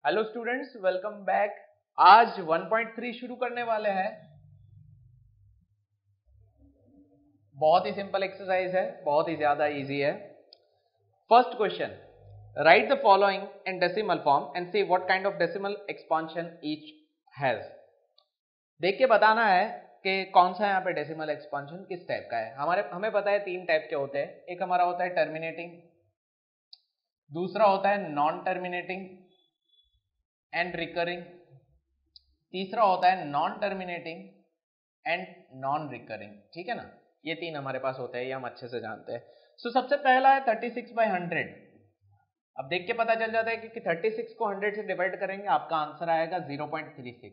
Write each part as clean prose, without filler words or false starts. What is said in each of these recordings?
Hello students, welcome back. आज 1.3 शुरू करने वाले हैं। बहुत ही सिंपल एक्सरसाइज है, बहुत ही ज्यादा इजी है। First question, right the following in decimal form and see what kind of decimal expansion each has. देख के बताना है कि कौन सा यहाँ पे डेसिमल एक्सपांशन किस टाइप का है। हमें पता है तीन टाइप के होते हैं। एक हमारा होता है टर्मिनेटिंग, दूसरा होता है नॉन टर्मिनेटिंग एंड रिकरिंग, तीसरा होता है non terminating and non recurring. ठीक है ना, ये तीन हमारे पास होते हैं, ये हम अच्छे से जानते हैं। सो सबसे पहला है 36/100। अब देख के पता चल जाता है कि 36 को 100 से डिवाइड करेंगे, आपका आंसर आएगा 0.36।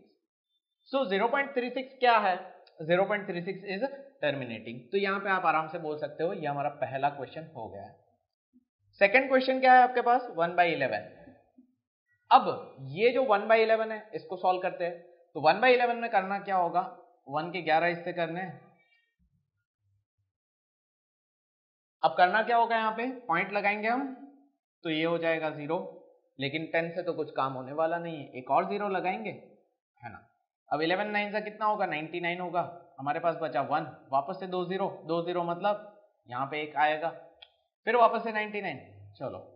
सो 0.36 क्या है? 0.36 इज टर्मिनेटिंग। तो यहाँ पे आप आराम से बोल सकते हो ये हमारा पहला क्वेश्चन हो गया है। सेकेंड क्वेश्चन क्या है आपके पास? 1/11। अब ये जो 1/11 है इसको सॉल्व करते हैं। तो 1/11 में करना क्या होगा? 1 के 11 हिस्से करने हैं। अब करना क्या होगा, यहाँ पे पॉइंट लगाएंगे हम, तो ये हो जाएगा 0। लेकिन 10 से तो कुछ काम होने वाला नहीं है, एक और 0 लगाएंगे, है ना। अब 11 9 से कितना होगा? 99 होगा। हमारे पास बचा 1, वापस से 2 0, 2 0 मतलब यहाँ पे एक आएगा, फिर वापस से 99। चलो,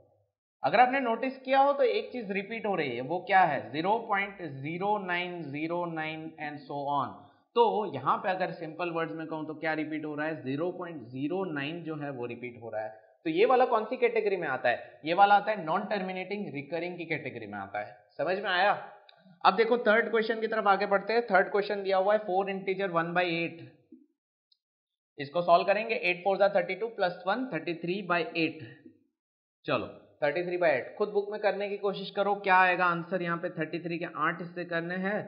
अगर आपने नोटिस किया हो तो एक चीज रिपीट हो रही है, वो क्या है? 0.0909 एंड सो ऑन। तो यहाँ पे अगर सिंपल वर्ड्स में कहूँ तो क्या रिपीट हो रहा है? 0.09 जो है वो रिपीट हो रहा है। तो ये वाला कौन सी कैटेगरी में आता है? ये वाला आता है नॉन टर्मिनेटिंग रिकरिंग की कैटेगरी में आता है। समझ में आया? अब देखो थर्ड क्वेश्चन की तरफ आगे बढ़ते हैं। थर्ड क्वेश्चन दिया हुआ है 4 इंटीजर 1/8। इसको सॉल्व करेंगे। 8 4 32 प्लस 1 33/8। चलो 33/8 खुद बुक में करने की कोशिश करो, क्या आएगा आंसर? यहाँ पे 33 के 8 हिस्से करने हैं,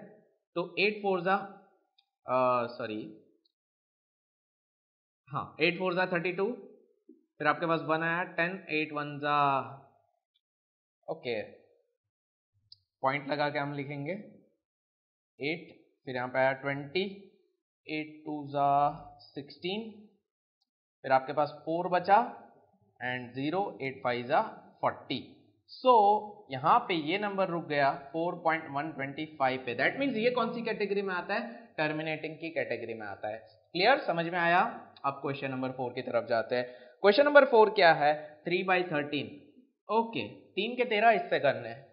तो 8 4 सॉरी हाँ 8 4 32, फिर आपके पास 1 आया 10, 8 1 ओके, पॉइंट लगा के हम लिखेंगे 8, फिर यहाँ पे आया 20, 8 2 16, फिर आपके पास 4 बचा एंड 0, 8 5 40। सो यहाँ पे ये नंबर रुक गया 4.125 पे। दैट मीन्स ये कौन सी कैटेगरी में आता है? टर्मिनेटिंग की कैटेगरी में आता है। क्लियर? समझ में आया? अब क्वेश्चन नंबर 4 की तरफ जाते हैं। क्वेश्चन नंबर 4 क्या है? 3/13। ओके, 3 के 13 हिस्से करने हैं,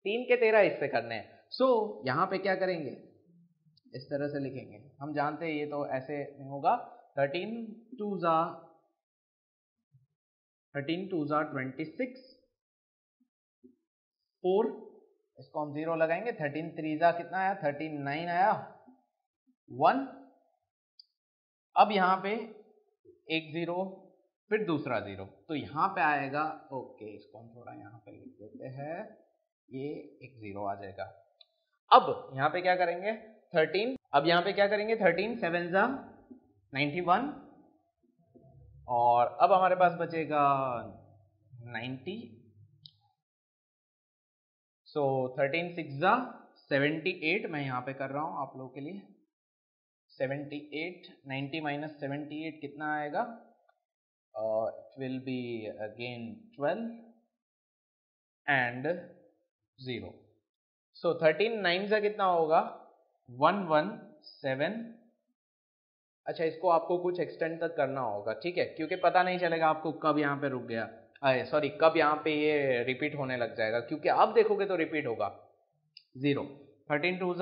3 के 13 हिस्से करने हैं। सो यहाँ पे क्या करेंगे? इस तरह से लिखेंगे। हम जानते हैं ये तो ऐसे नहीं होगा। 13 2 26, 4, इसको हम 0 लगाएंगे। 13 3 कितना आया? 39 आया, 1। अब यहाँ पे एक 0, फिर दूसरा 0, तो यहाँ पे आएगा। ओके, इसको हम थोड़ा यहाँ पे लिख देते हैं, ये एक 0 आ जाएगा। अब यहाँ पे क्या करेंगे? 13, अब यहाँ पे क्या करेंगे? 13 7 91, और अब हमारे पास बचेगा 90। सो 13 6 78, मैं यहाँ पे कर रहा हूँ आप लोगों के लिए। 78, 90 माइनस 78 कितना आएगा? It will be again 12 and 0। सो 13 9 से कितना होगा? 117। अच्छा, इसको आपको कुछ एक्सटेंड तक करना होगा, ठीक है, क्योंकि पता नहीं चलेगा आपको कब यहाँ पे रुक गया, सॉरी कब यहाँ पे ये रिपीट होने लग जाएगा, क्योंकि आप देखोगे तो रिपीट होगा 0। 13 2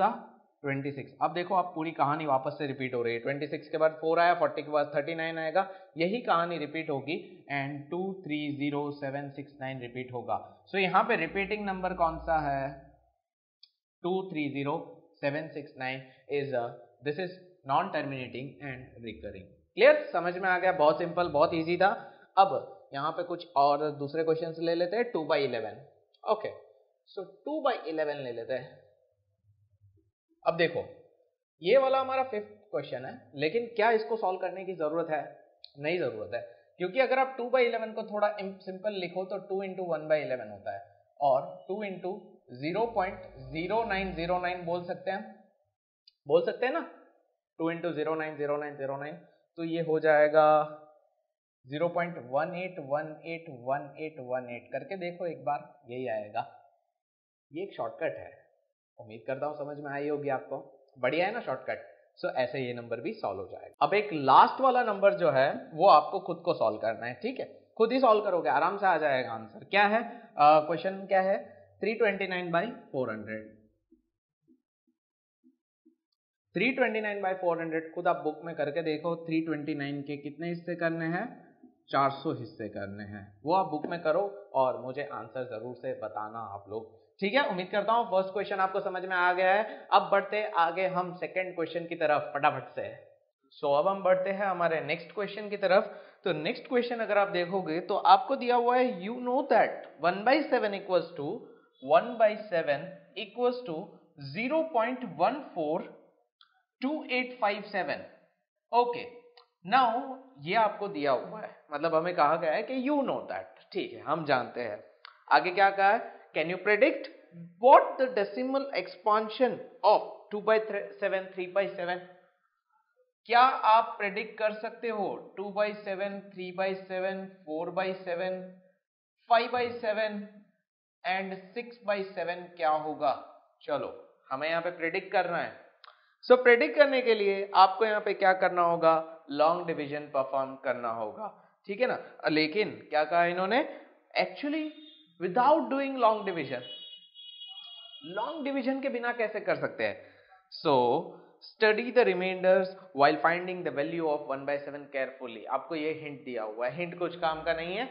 26। अब देखो आप पूरी कहानी वापस से रिपीट हो रही है। 26 के बाद 4 आया, 40 के बाद 39 आएगा, यही कहानी रिपीट होगी एंड 2 3 0 7 6 9 रिपीट होगा। सो यहाँ पे रिपीटिंग नंबर कौन सा है? 2 3 0 7 6 9 is this is non terminating and recurring. Clear? समझ में आ गया? बहुत सिंपल, बहुत इजी था। अब यहाँ पे कुछ और दूसरे क्वेश्चंस ले लेते हैं। 2/11। ओके, सो 2/11 ले लेते हैं। अब देखो ये वाला हमारा 5th क्वेश्चन है, लेकिन क्या इसको सॉल्व करने की जरूरत है? नहीं जरूरत है, क्योंकि अगर आप 2/11 को थोड़ा सिंपल लिखो तो 2 इंटू 1/11 होता है, और 2 इंटू 0.0909 बोल सकते हैं, बोल सकते हैं ना, 2 इंटू 090909, तो ये हो जाएगा 0.18181818 करके देखो एक बार, यही आएगा। ये एक शॉर्टकट है, उम्मीद करता हूँ समझ में आई होगी आपको। बढ़िया है ना शॉर्टकट। सो ऐसे ये नंबर भी सॉल्व हो जाएगा। अब एक लास्ट वाला नंबर जो है वो आपको खुद को सॉल्व करना है, ठीक है, खुद ही सॉल्व करोगे, आराम से आ जाएगा आंसर। क्या है क्वेश्चन, क्या है, 329/400। 329/400 खुद आप बुक में करके देखो। 329 के कितने हिस्से करने हैं, 400 हिस्से करने हैं, वो आप बुक में करो और मुझे आंसर जरूर से बताना आप लोग, ठीक है। उम्मीद करता हूँ फर्स्ट क्वेश्चन आपको समझ में आ गया है। अब बढ़ते आगे हम सेकंड क्वेश्चन की तरफ फटाफट से। सो अब हम बढ़ते हैं हमारे नेक्स्ट क्वेश्चन की तरफ। तो नेक्स्ट क्वेश्चन अगर आप देखोगे तो आपको दिया हुआ है, you know that 1/7 equals to 1/7 equals to 0.142857। Okay, now ये आपको दिया हुआ है, मतलब हमें कहा गया है कि यू नो दैट, ठीक है, हम जानते हैं। आगे क्या कहा है, can you predict what the decimal expansion of 2/7 3/7। क्या आप प्रेडिक्ट कर सकते हो 2/7 3/7 4/7 5/7 एंड 6/7 क्या होगा? चलो हमें यहाँ पे प्रेडिक्ट करना है। सो प्रेडिक्ट करने के लिए आपको यहाँ पे क्या करना होगा, लॉन्ग डिवीजन परफॉर्म करना होगा, ठीक है ना। लेकिन क्या कहा इन्होंने, actually without doing long division, long division के बिना कैसे कर सकते हैं। So study the remainders while finding the value of 1/7 carefully. आपको ये हिंट दिया हुआ है, हिंट कुछ काम का नहीं है।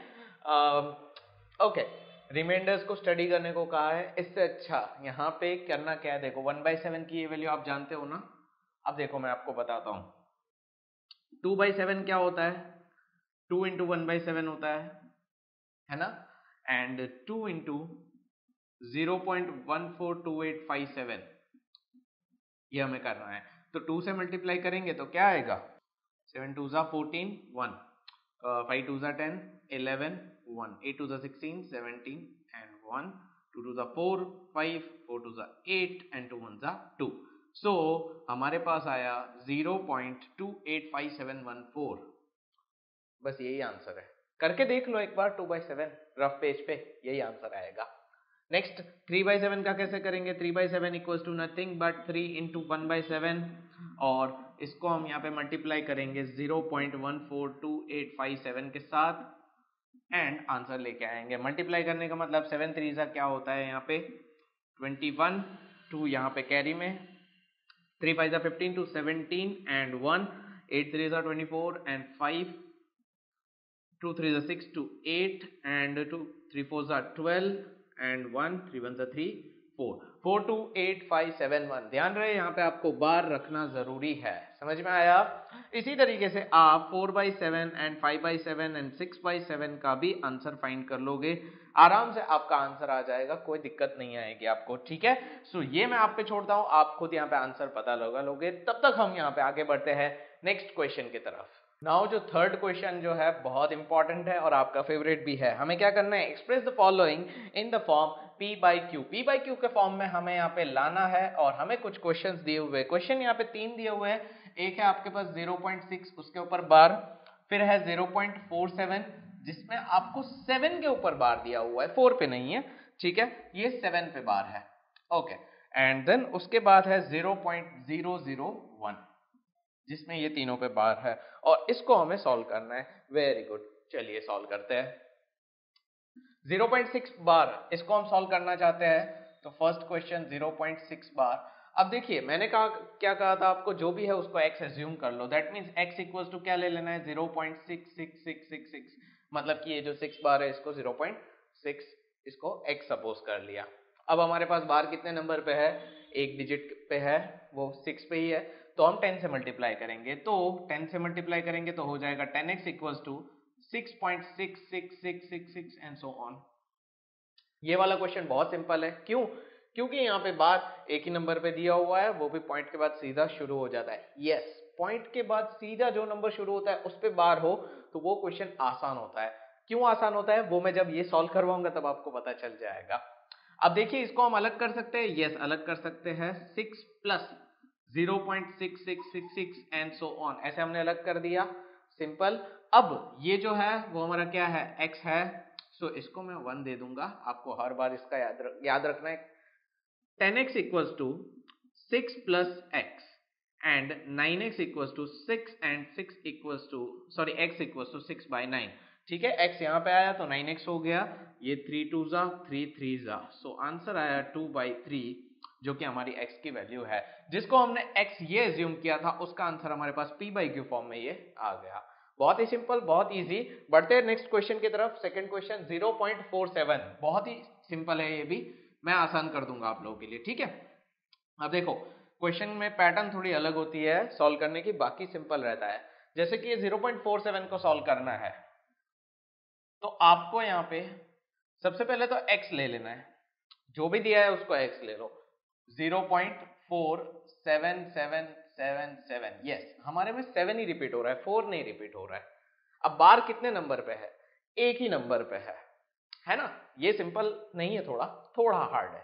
ओके, रिमाइंडर्स को स्टडी करने को कहा है। इससे अच्छा यहाँ पे करना क्या है, देखो 1/7 की ये वैल्यू आप जानते हो ना। अब देखो मैं आपको बताता हूँ, 2/7 क्या होता है, 2 इंटू 1/7 होता है ना, एंड 2 इंटू 0.142857 ये हमें करना है। तो 2 से मल्टीप्लाई करेंगे तो क्या आएगा, 7 2 14 1, 5 2 10 11 1, 8 2 16 17 and 1, 2 2 4 5, 4 2 8 and 2 1 2। सो हमारे पास आया 0.285714। बस यही आंसर है, करके देख लो एक बार 2/7 रफ पेज पे, यही आंसर आएगा। नेक्स्ट 3/7 का कैसे करेंगे, 3/7 equals to nothing but 3 into 1/7 और इसको हम यहाँ पे मल्टीप्लाई करेंगे 0.142857 के साथ एंड आंसर लेके आएंगे। मल्टीप्लाई करने का मतलब 7 3 क्या होता है, यहाँ पे 21, 2 यहाँ पे कैरी में, 3 5 15 to 17 and 1, 8 3 24 and 5, 2 3 6 to 8 and 2 3 4 12 and 1 3 1 3 4, 4 2 8 5 7 1। ध्यान रहे यहाँ पे आपको बार रखना जरूरी है, समझ में आया। इसी तरीके से आप 4/7 एंड 5/7 एंड 6/7 का भी आंसर फाइंड कर लोगे, आराम से आपका आंसर आ जाएगा, कोई दिक्कत नहीं आएगी आपको, ठीक है। सो ये मैं आप पे छोड़ता हूँ, आप खुद यहाँ पे आंसर पता लगा लोगे। तब तक हम यहाँ पे आगे बढ़ते हैं नेक्स्ट क्वेश्चन की तरफ। नाउ जो थर्ड क्वेश्चन जो है बहुत इंपॉर्टेंट है और आपका फेवरेट भी है। हमें क्या करना है, express the following in the form P/Q। P/Q के फॉर्म में हमें यहाँ पे लाना है और हमें कुछ क्वेश्चंस दिए हुए, क्वेश्चन यहाँ पे 3 दिए हुए हैं। एक है आपके पास 0.6 उसके ऊपर बार, फिर है 0.47 जिसमें आपको 7 के ऊपर बार दिया हुआ है, 4 पे नहीं है, ठीक है, ये 7 पे बार है। ओके, एंड देन उसके बाद है 0.001 जिसमें ये तीनों पे बार है और इसको हमें सॉल्व करना है। वेरी गुड, चलिए सॉल्व करते हैं। 0.6 बार इसको हम सॉल्व करना चाहते हैं, तो फर्स्ट क्वेश्चन 0.6 बार। अब देखिए मैंने कहा, क्या कहा था आपको, जो भी है उसको x एज्यूम कर लो, that means x equals to क्या ले लेना है, 0.66666, मतलब कि ये जो 6 बार है इसको 0.6 इसको x सपोज कर लिया। अब हमारे पास बार कितने नंबर पे है, एक डिजिट पे है, वो 6 पे ही है, तो हम 10 से मल्टीप्लाई करेंगे, तो 10 से मल्टीप्लाई करेंगे तो हो जाएगा 10x equals to 6.66666 and so on. ये वाला क्वेश्चन बहुत सिंपल है, क्यों, क्योंकि यहाँ पे बात एक ही नंबर पे दिया हुआ है, वो भी पॉइंट के बाद सीधा शुरू हो जाता है। यस, पॉइंट के बाद सीधा जो नंबर शुरू होता है उस पे बार हो तो वो क्वेश्चन आसान होता है। क्यों आसान होता है वो मैं जब ये सॉल्व करवाऊंगा तब आपको पता चल जाएगा। अब देखिए इसको हम अलग कर सकते हैं, यस अलग कर सकते हैं, 6 प्लस 0.6666 एंड सो ऑन, ऐसे हमने अलग कर दिया, सिंपल। अब ये जो है वो हमारा क्या है, x है, सो इसको मैं 1 दे दूंगा, आपको हर बार इसका याद रखना है, 10x equals to 6 plus x and 9x equals to 6 and 6 equals to x equals to 6 by 9. ठीक है, x यहाँ पे आया तो 9x हो गया, ये 3 2 जा 3 3 जा, सो आंसर आया 2 by 3 जो कि हमारी x की वैल्यू है, जिसको हमने x ये एज्यूम किया था, उसका आंसर हमारे पास p by q फॉर्म में ये आ गया। बहुत ही सिंपल, बहुत इजी। बढ़ते हैं नेक्स्ट क्वेश्चन की तरफ। सेकंड क्वेश्चन 0.47, बहुत ही सिंपल है, ये भी मैं आसान कर दूंगा आप लोगों के लिए, ठीक है। अब देखो क्वेश्चन में पैटर्न थोड़ी अलग होती है सॉल्व करने की, बाकी सिंपल रहता है। जैसे कि ये 0.47 को सॉल्व करना है तो आपको यहाँ पे सबसे पहले तो x ले लेना है, जो भी दिया है उसको x ले लो। 0.47777, यस, हमारे में 7 ही रिपीट हो रहा है, 4 नहीं रिपीट हो रहा है। अब बार कितने नंबर पे है? एक ही नंबर पे है ना। ये सिंपल नहीं है, थोड़ा हार्ड है।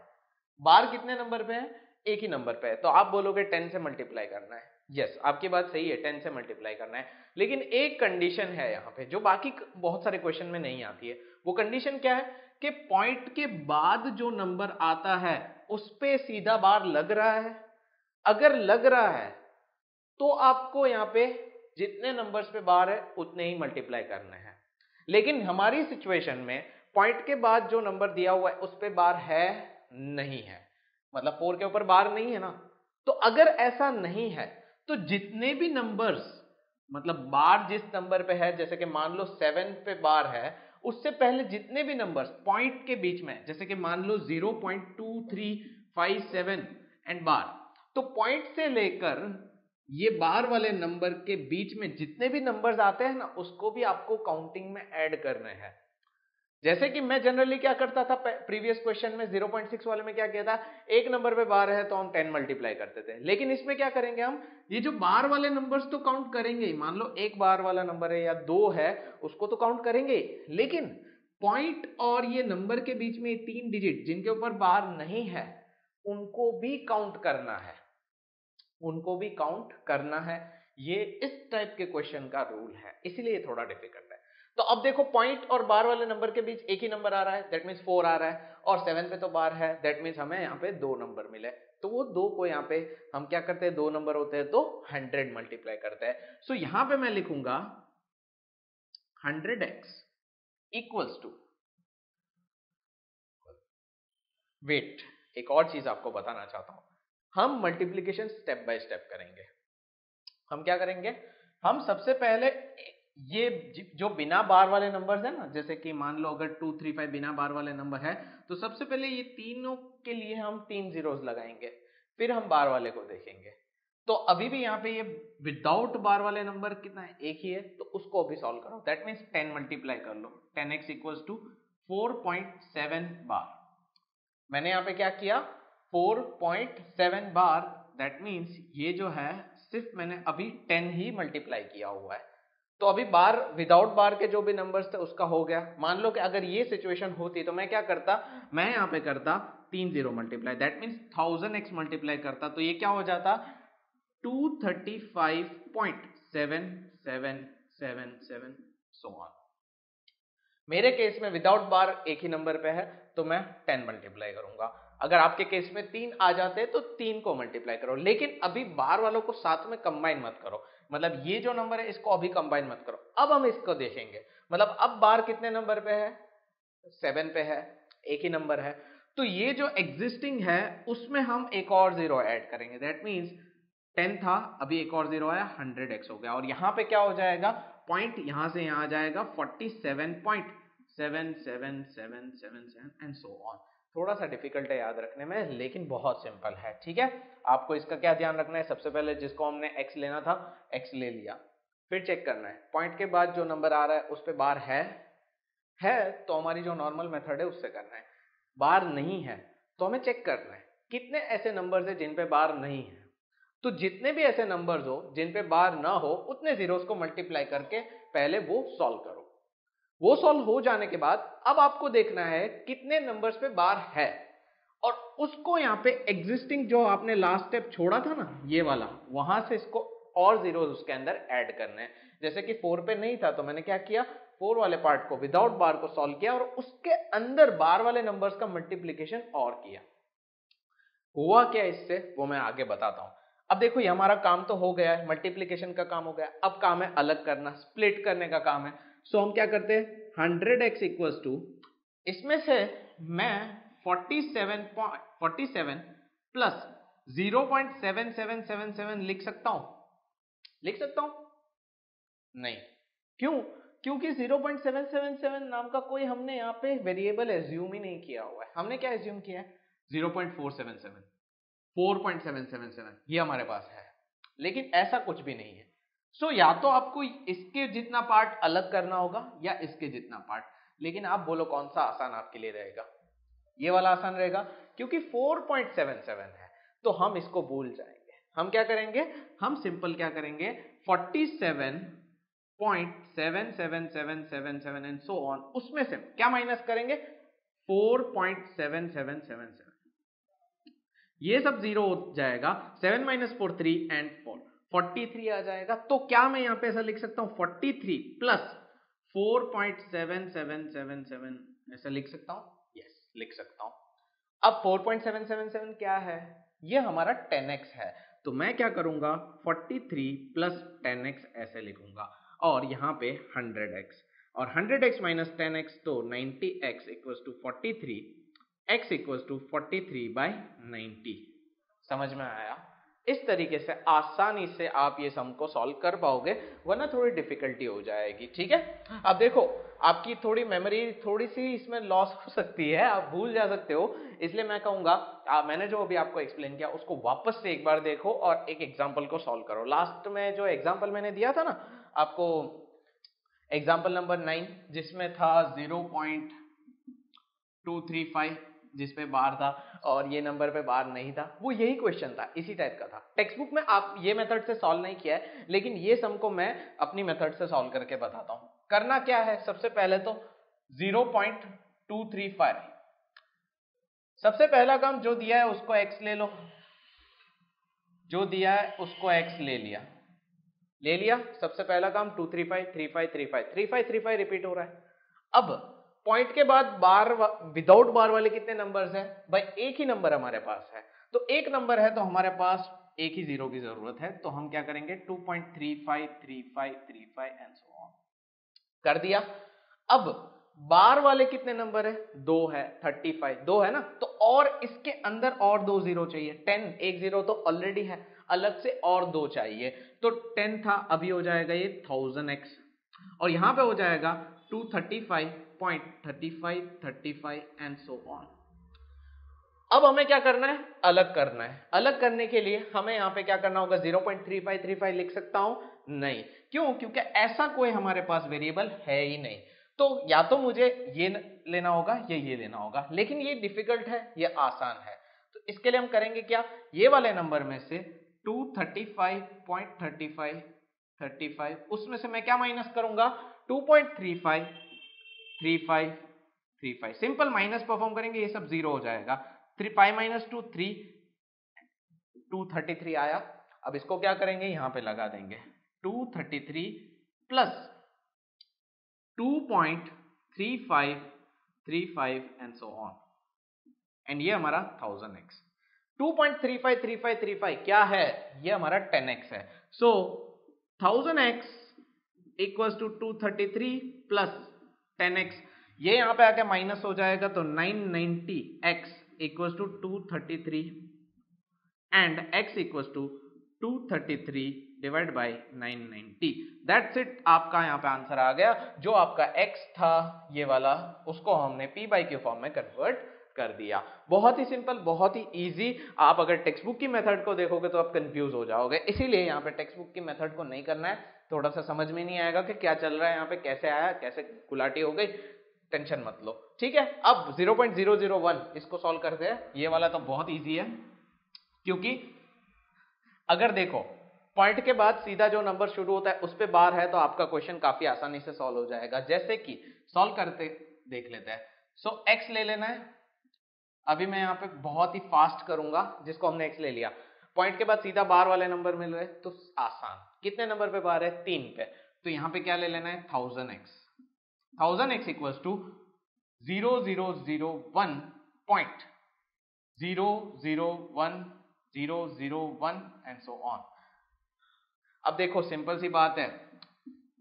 बार कितने नंबर पे है? एक ही नंबर पे है, तो आप बोलोगे 10 से मल्टीप्लाई करना है। यस, आपकी बात सही है, 10 से मल्टीप्लाई करना है, लेकिन एक कंडीशन है यहाँ पे जो बाकी बहुत सारे क्वेश्चन में नहीं आती है। वो कंडीशन क्या है कि पॉइंट के बाद जो नंबर आता है उस पे सीधा बार लग रहा है। अगर लग रहा है तो आपको यहाँ पे जितने नंबर्स पे बार है उतने ही मल्टीप्लाई करने हैं। लेकिन हमारी सिचुएशन में पॉइंट के बाद जो नंबर दिया हुआ है उस पे बार है नहीं है, मतलब 4 के ऊपर बार नहीं है ना। तो अगर ऐसा नहीं है तो जितने भी नंबर्स, मतलब बार जिस नंबर पे है, जैसे कि मान लो 7 पे बार है, उससे पहले जितने भी नंबर्स पॉइंट के बीच में, जैसे कि मान लो 0.2357 एंड बार, तो पॉइंट से लेकर ये बार वाले नंबर के बीच में जितने भी नंबर्स आते हैं ना, उसको भी आपको काउंटिंग में ऐड करने हैं। जैसे कि मैं जनरली क्या करता था प्रीवियस क्वेश्चन में 0.6 वाले में क्या किया था, एक नंबर पे बार है तो हम 10 मल्टीप्लाई करते थे। लेकिन इसमें क्या करेंगे हम, ये जो बार वाले नंबर्स तो काउंट करेंगे ही, मान लो एक बार वाला नंबर है या 2 है उसको तो काउंट करेंगे, लेकिन पॉइंट और ये नंबर के बीच में 3 डिजिट जिनके ऊपर बार नहीं है उनको भी काउंट करना है, उनको भी काउंट करना है। ये इस टाइप के क्वेश्चन का रूल है, इसीलिए थोड़ा डिफिकल्ट है। तो अब देखो पॉइंट और बार वाले नंबर के बीच एक ही नंबर आ रहा है, दैट मींस 4 आ रहा है, और 7 पे तो बार है, दैट मींस हमें यहाँ पे 2 नंबर मिले। तो वो 2 को यहाँ पे हम क्या करते हैं, 2 नंबर होते हैं तो 100 मल्टीप्लाई करते हैं। सो यहाँ पे मैं लिखूंगा 100x इक्वल्स टू, वेट, एक और चीज आपको बताना चाहता हूं, हम मल्टीप्लीकेशन स्टेप बाय स्टेप करेंगे। हम क्या करेंगे, हम सबसे पहले ये जो बिना बार वाले नंबर्स है ना, जैसे कि मान लो अगर 2 3 5 बिना बार वाले नंबर है, तो सबसे पहले ये तीनों के लिए हम 3 जीरोस लगाएंगे, फिर हम बार वाले को देखेंगे। तो अभी भी यहाँ पे ये विदाउट बार वाले नंबर कितना है, एक ही है, तो उसको भी सॉल्व करो, दैट मीन्स 10 मल्टीप्लाई कर लो। 10x इक्वल्स टू 4.7 बार। मैंने यहाँ पे क्या किया, 4.7 बार, दैट मीन्स ये जो है सिर्फ मैंने अभी 10 ही मल्टीप्लाई किया हुआ है। तो अभी बार विदाउट बार के जो भी नंबर्स थे उसका हो गया। मान लो कि अगर ये सिचुएशन होती तो मैं क्या करता, मैं यहाँ पे करता 3 0 multiply, that means 1000x multiply करता, तो ये क्या हो जाता 235.7777 सो ऑन। मेरे केस में विदाउट बार एक ही नंबर पे है तो मैं 10 मल्टीप्लाई करूंगा। अगर आपके केस में 3 आ जाते तो 3 को मल्टीप्लाई करो, लेकिन अभी बार वालों को साथ में कंबाइन मत करो, मतलब ये जो नंबर है इसको अभी कंबाइन मत करो। अब हम इसको देखेंगे, मतलब अब बार कितने नंबर पे है, 7 पे है, एक ही नंबर है, तो ये जो एग्जिस्टिंग है उसमें हम एक और जीरो ऐड करेंगे, दैट मीन्स 10 था, अभी एक और जीरो आया, 100x हो गया, और यहां पे क्या हो जाएगा, पॉइंट यहां से यहां आ जाएगा 47.77777 एंड सो ऑन। थोड़ा सा डिफिकल्ट है याद रखने में, लेकिन बहुत सिंपल है, ठीक है। आपको इसका क्या ध्यान रखना है, सबसे पहले जिसको हमने x लेना था x ले लिया, फिर चेक करना है पॉइंट के बाद जो नंबर आ रहा है उस पर बार है तो हमारी जो नॉर्मल मेथड है उससे करना है। बार नहीं है तो हमें चेक करना है कितने ऐसे नंबर्स है जिन पे बार नहीं है। तो जितने भी ऐसे नंबर्स हो जिन पे बार ना हो उतने जीरोस को मल्टीप्लाई करके पहले वो सॉल्व करो। वो सॉल्व हो जाने के बाद अब आपको देखना है कितने नंबर्स पे बार है, और उसको यहाँ पे एग्जिस्टिंग जो आपने लास्ट स्टेप छोड़ा था ना ये वाला, वहां से इसको और जीरोस उसके अंदर ऐड करने हैं। जैसे कि 4 पे नहीं था तो मैंने क्या किया, 4 वाले पार्ट को विदाउट बार को सॉल्व किया और उसके अंदर बार वाले नंबर्स का मल्टीप्लीकेशन और किया। हुआ क्या इससे वो मैं आगे बताता हूं। अब देखो ये हमारा काम तो हो गया है, मल्टीप्लीकेशन का काम हो गया, अब काम है अलग करना, स्प्लिट करने का काम है। सो हम क्या करते हैं, 100x इक्वल्स टू, इसमें से मैं 47 प्लस 0.7777 लिख सकता हूं, लिख सकता हूं? नहीं। क्यों? क्योंकि 0.777 नाम का कोई हमने यहाँ पे वेरिएबल एज्यूम ही नहीं किया हुआ है। हमने क्या एज्यूम किया है, 0.477, 4.777 ये हमारे पास है, लेकिन ऐसा कुछ भी नहीं है। सो या तो आपको इसके जितना पार्ट अलग करना होगा या इसके जितना पार्ट, लेकिन आप बोलो कौन सा आसान आपके लिए रहेगा? ये वाला आसान रहेगा, क्योंकि 4.77 है तो हम इसको भूल जाएंगे। हम क्या करेंगे, हम सिंपल क्या करेंगे, 47.77777 एंड सो ऑन, उसमें से क्या माइनस करेंगे, 4.7777, ये सब जीरो हो जाएगा, 7 माइनस 4 3 एंड 4 43 आ जाएगा। तो क्या मैं यहां पे ऐसा लिख सकता हूं, 43 प्लस 4.7777 ऐसा लिख सकता हूं? यस, लिख सकता हूं। अब 4.777 क्या है, ये हमारा 10x है, तो मैं क्या करूंगा, 43 प्लस 10x ऐसे लिखूंगा, और यहां पे 100x, और 100x माइनस 10x तो 90x equals to 43, x equals to 43/90। समझ में आया? इस तरीके से आसानी से आप ये सम को सॉल्व कर पाओगे, वरना थोड़ी डिफिकल्टी हो जाएगी। ठीक है, अब देखो आपकी थोड़ी मेमोरी थोड़ी सी इसमें लॉस हो सकती है, आप भूल जा सकते हो, इसलिए मैं कहूंगा मैंने जो अभी आपको एक्सप्लेन किया उसको वापस से एक बार देखो और एक एग्जाम्पल को सॉल्व करो। लास्ट में जो एग्जाम्पल मैंने दिया था ना आपको, एग्जाम्पल नंबर 9, जिसमें था 0.235 जिसपे बार था और ये नंबर पे बार नहीं था, वो यही क्वेश्चन था, इसी टाइप का था। टेक्स्ट बुक में आप ये मेथड से सॉल्व नहीं किया है, लेकिन ये सम को मैं अपनी मेथड से सॉल्व करके बताता हूं। करना क्या है, सबसे पहले तो 0.235, सबसे पहला काम जो दिया है उसको x ले लो, जो दिया है उसको x ले लिया, ले लिया। सबसे पहला काम 235 35 35 35 35 रिपीट हो रहा है। अब पॉइंट के बाद बार, विदाउट बार वाले कितने नंबर्स हैं भाई, एक ही नंबर हमारे पास है, तो एक नंबर है तो हमारे पास एक ही जीरो की जरूरत है, तो हम क्या करेंगे 2.35 35 35 एंड सो ऑन कर दिया। अब बार वाले कितने नंबर है, दो है, 35 दो है ना, तो और इसके अंदर और दो जीरो चाहिए, 10, एक जीरो तो ऑलरेडी है, अलग से और दो चाहिए, तो 10 था, अभी हो जाएगा ये 1000x, और यहां पे हो जाएगा 235.35 35 एंड सो ऑन। अब हमें क्या करना है, अलग करना है। अलग करने के लिए हमें यहां पे क्या करना होगा, 0.3535 लिख सकता हूं? नहीं। क्यों? क्योंकि ऐसा कोई हमारे पास वेरिएबल है ही नहीं, तो या तो मुझे ये लेना होगा या ये लेना होगा, लेकिन ये डिफिकल्ट है, ये आसान है, तो इसके लिए हम करेंगे क्या, ये वाले नंबर में से 235.35 35 उसमें से मैं क्या माइनस करूंगा, 2.35 35 35, सिंपल माइनस परफॉर्म करेंगे, ये सब जीरो हो जाएगा। 5 माइनस 2 3, 233 आया। अब इसको क्या करेंगे, यहां पे लगा देंगे 233 plus 2.3535 and so on, and ये हमारा 1000x। 2.353535 क्या है, ये हमारा 10x है, सो 1000x equals to 233 plus 10x, ये यहां पे आके माइनस हो जाएगा, तो 990x equals to 233 and x equals to 233 divide by 990, that's it, आपका यहां पे आंसर आ गया। जो आपका x था ये वाला, उसको हमने p बाई q फॉर्म में कन्वर्ट कर दिया। बहुत ही सिंपल, बहुत ही इजी। आप अगर टेक्स्ट बुक की मेथड को देखोगे तो आप कंफ्यूज हो जाओगे, इसीलिए यहाँ पे टेक्स्ट बुक की मेथड को नहीं करना है, थोड़ा सा समझ में नहीं आएगा कि क्या चल रहा है यहाँ पे, कैसे आया, कैसे गुलाटी हो गई, टेंशन मत लो। ठीक है, अब 0.001 इसको सॉल्व करते हैं। ये वाला तो बहुत ईजी है, क्योंकि अगर देखो पॉइंट के बाद सीधा जो नंबर शुरू होता है उस पे बार है, तो आपका क्वेश्चन काफी आसानी से सॉल्व हो जाएगा। जैसे कि सॉल्व करते देख लेते हैं। सो x ले लेना है, अभी मैं यहाँ पे बहुत ही फास्ट करूंगा, जिसको हमने x ले लिया, पॉइंट के बाद सीधा बार वाले नंबर मिल रहे, तो आसान। कितने नंबर पे बार है, 3 पे, तो यहाँ पे क्या ले लेना है, 1000x। 1000x equals to 0001 0 0 1 0 0 1 and so on. अब देखो सिंपल सी बात है,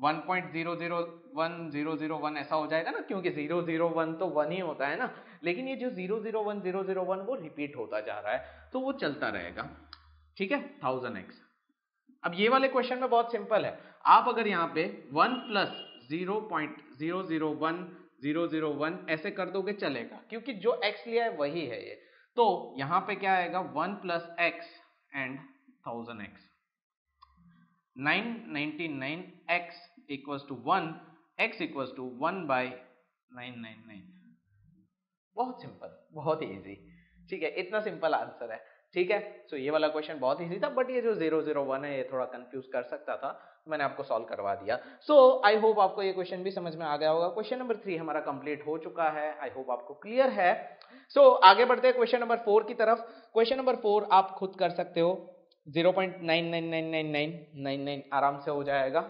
1.001001 ऐसा हो जाएगा ना, क्योंकि 001 तो 1 ही होता है ना, लेकिन ये जो 001 वो रिपीट होता जा रहा है, तो वो चलता रहेगा, ठीक है, 1000x। अब ये वाले क्वेश्चन में बहुत सिंपल है, आप अगर यहाँ पे 1 प्लस 0.001001 ऐसे कर दोगे चलेगा, क्योंकि जो x लिया है वही है ये, तो यहाँ पे क्या आएगा 1 plus x and 1000x, 999x equals to 1, x equals to 1/999। बहुत सिंपल, बहुत इजी, ठीक है, इतना सिंपल आंसर है, ठीक है। सो ये वाला क्वेश्चन बहुत इजी था, बट ये जो 001 है ये थोड़ा कंफ्यूज कर सकता था, मैंने आपको सॉल्व करवा दिया। सो आई होप आपको ये क्वेश्चन भी समझ में आ गया होगा। क्वेश्चन नंबर 3 हमारा कंप्लीट हो चुका है, आई होप आपको क्लियर है। सो आगे बढ़ते हैं क्वेश्चन नंबर 4 की तरफ। क्वेश्चन नंबर 4 आप खुद कर सकते हो, 0.999999 आराम से हो जाएगा।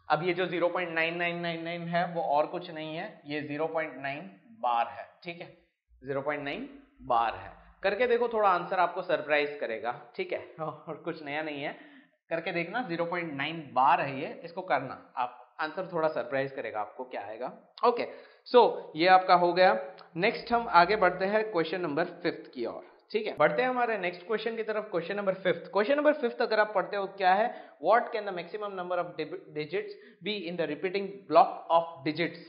अब ये जो 0.9999 है वो और कुछ नहीं है, ये 0.9 बार है, ठीक है, 0.9 बार है। करके देखो, थोड़ा आंसर आपको सरप्राइज करेगा, ठीक है, और कुछ नया नहीं है, करके देखना, 0.9 बार है ये, इसको करना, आप आंसर थोड़ा सरप्राइज करेगा आपको, क्या आएगा। ओके, सो ये आपका हो गया। नेक्स्ट हम आगे बढ़ते हैं क्वेश्चन नंबर 5 की ओर, ठीक है, बढ़ते हैं हमारे नेक्स्ट क्वेश्चन की तरफ। क्वेश्चन नंबर 5, क्वेश्चन नंबर 5 अगर आप पढ़ते हो क्या है, what can the maximum number of digits be in the repeating block of digits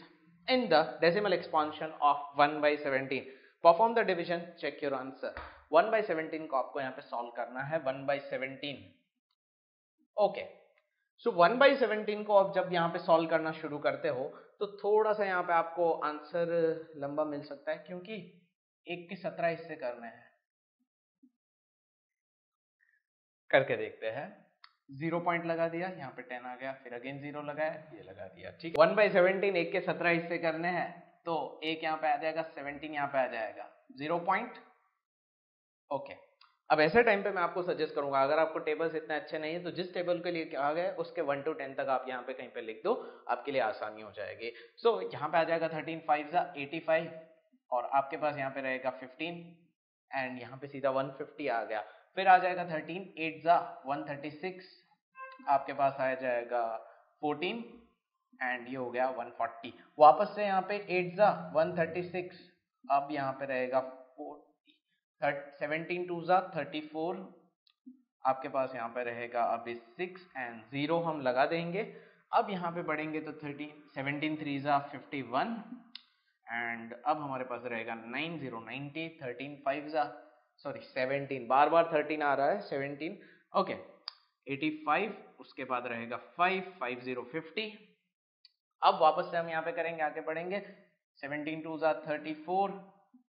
in the decimal expansion of 1/17, perform the division, check your answer. 1/17 को आपको यहाँ पे सॉल्व करना है, 1/17। ओके, सो 1/17 को अब जब यहाँ पे सॉल्व करना शुरू करते हो तो थोड़ा सा यहाँ पे आपको आंसर लंबा मिल सकता है, क्योंकि 1 के 17 हिस्से करने हैं। करके देखते हैं, 0 पॉइंट लगा दिया, यहाँ पे 10 आ गया, फिर अगेन 0 लगाया, ये लगा दिया, ठीक है। 1/17 1 के 17 हिस्से करने हैं, तो 1 यहाँ पे आ जाएगा, 17 यहाँ पे आ जाएगा, 0 पॉइंट। ओके, अब ऐसे टाइम पे मैं आपको सजेस्ट करूंगा, अगर आपको टेबल्स इतने अच्छे नहीं है तो जिस टेबल के लिए आ गए उसके 1 to 10 तक आप यहाँ पे कहीं पे लिख दो, आपके लिए आसानी हो जाएगी। सो यहाँ पे आ जाएगा 13 5 85, और आपके पास यहाँ पे रहेगा 15, एंड यहाँ पे सीधा 150 आ गया, फिर आ जाएगा 13 8 136, आपके पास आ जाएगा 14, एंड ये हो गया 140। वापस से यहाँ पे 8 136, अब यहाँ पे रहेगा 17 2 34, आपके पास यहाँ पे रहेगा अभी 6 एंड 0 हम लगा देंगे। अब यहाँ पे बढ़ेंगे तो 17 3 51, एंड अब हमारे पास रहेगा 9 0 90, 13 5 सॉरी 17, बार बार 13 आ रहा है, 17, ओके, 85, उसके बाद रहेगा 5 5 0 50। अब वापस से हम यहाँ पे करेंगे, आगे बढ़ेंगे, 17 2 34,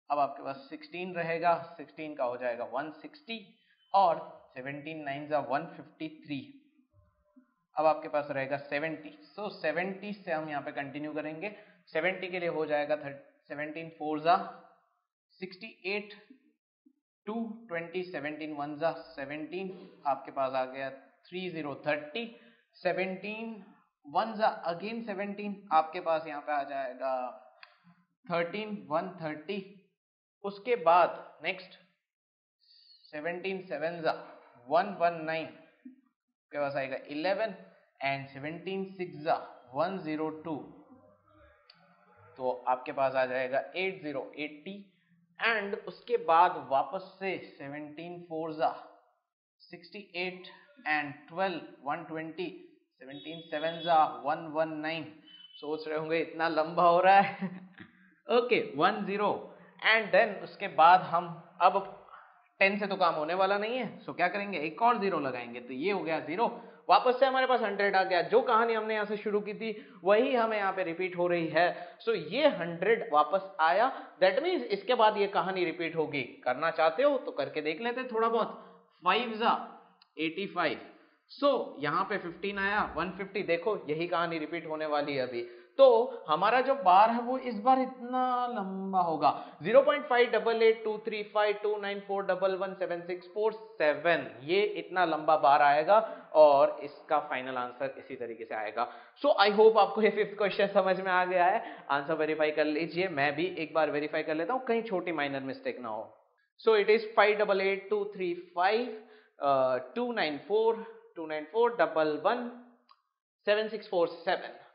अब आपके पास 16 रहेगा, 16 का हो जाएगा 160, और 17 9 153, अब आपके पास रहेगा 70। सो 70 से हम यहाँ पे कंटिन्यू करेंगे, 70 के लिए हो जाएगा 17 4 68, 2 20, 17 1 17, आपके पास आ गया 3 0 30, 17 1 अगेन 17, आपके पास यहाँ पे आ जाएगा 13 130, उसके बाद नेक्स्ट 17 7 119, के पास आएगा 11, एंड 17 6 102, तो आपके पास आ जाएगा 80 80, एंड उसके बाद वापस से 17 4 68, एंड 12 120, 17 7 119, सोच रहे होंगे इतना लंबा हो रहा है। ओके, 10, एंड देन उसके बाद हम अब 10 से तो काम होने वाला नहीं है, सो क्या करेंगे, एक और 0 लगाएंगे, तो ये हो गया 0, वापस से हमारे पास 100 आ गया। जो कहानी हमने यहाँ से शुरू की थी वही हमें यहाँ पे रिपीट हो रही है, सो ये 100 वापस आया, दैट मीन्स इसके बाद ये कहानी रिपीट होगी। करना चाहते हो तो करके देख लेते हैं थोड़ा बहुत, 5 85, सो यहाँ पे 15 आया, 150, देखो यही कहानी रिपीट होने वाली है अभी, तो हमारा जो बार है वो इस बार इतना लंबा होगा, 0.588235294117647, ये इतना लंबा बार आएगा, और इसका फाइनल आंसर इसी तरीके से आएगा। सो आई होप आपको ये 5th क्वेश्चन समझ में आ गया है। आंसर वेरीफाई कर लीजिए, मैं भी एक बार वेरीफाई कर लेता हूँ, कहीं छोटी माइनर मिस्टेक ना हो। So it is 588235 294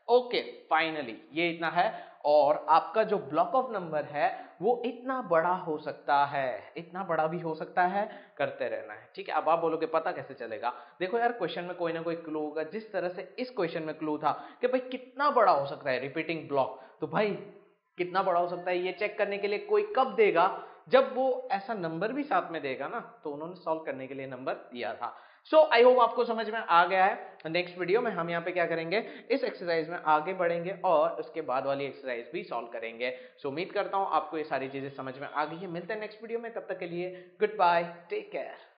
okay finally ये इतना है। और आपका जो ब्लॉक ऑफ नंबर है वो इतना बड़ा हो सकता है, इतना बड़ा भी हो सकता है, करते रहना है, ठीक है। अब आप बोलोगे पता कैसे चलेगा? देखो यार, क्वेश्चन में कोई ना कोई क्लू होगा। जिस तरह से इस क्वेश्चन में क्लू था कि भाई कितना बड़ा हो सकता है रिपीटिंग ब्लॉक, तो भाई कितना बड़ा हो सकता है ये चेक करने के लिए कोई कब देगा? जब वो ऐसा नंबर भी साथ में देगा ना, तो उन्होंने सॉल्व करने के लिए नंबर दिया था। सो आई होप आपको समझ में आ गया है। नेक्स्ट वीडियो में हम यहाँ पे क्या करेंगे, इस एक्सरसाइज में आगे बढ़ेंगे और उसके बाद वाली एक्सरसाइज भी सॉल्व करेंगे। सो उम्मीद करता हूँ आपको ये सारी चीजें समझ में आ गई है। मिलते हैं नेक्स्ट वीडियो में, तब तक के लिए गुड बाय, टेक केयर।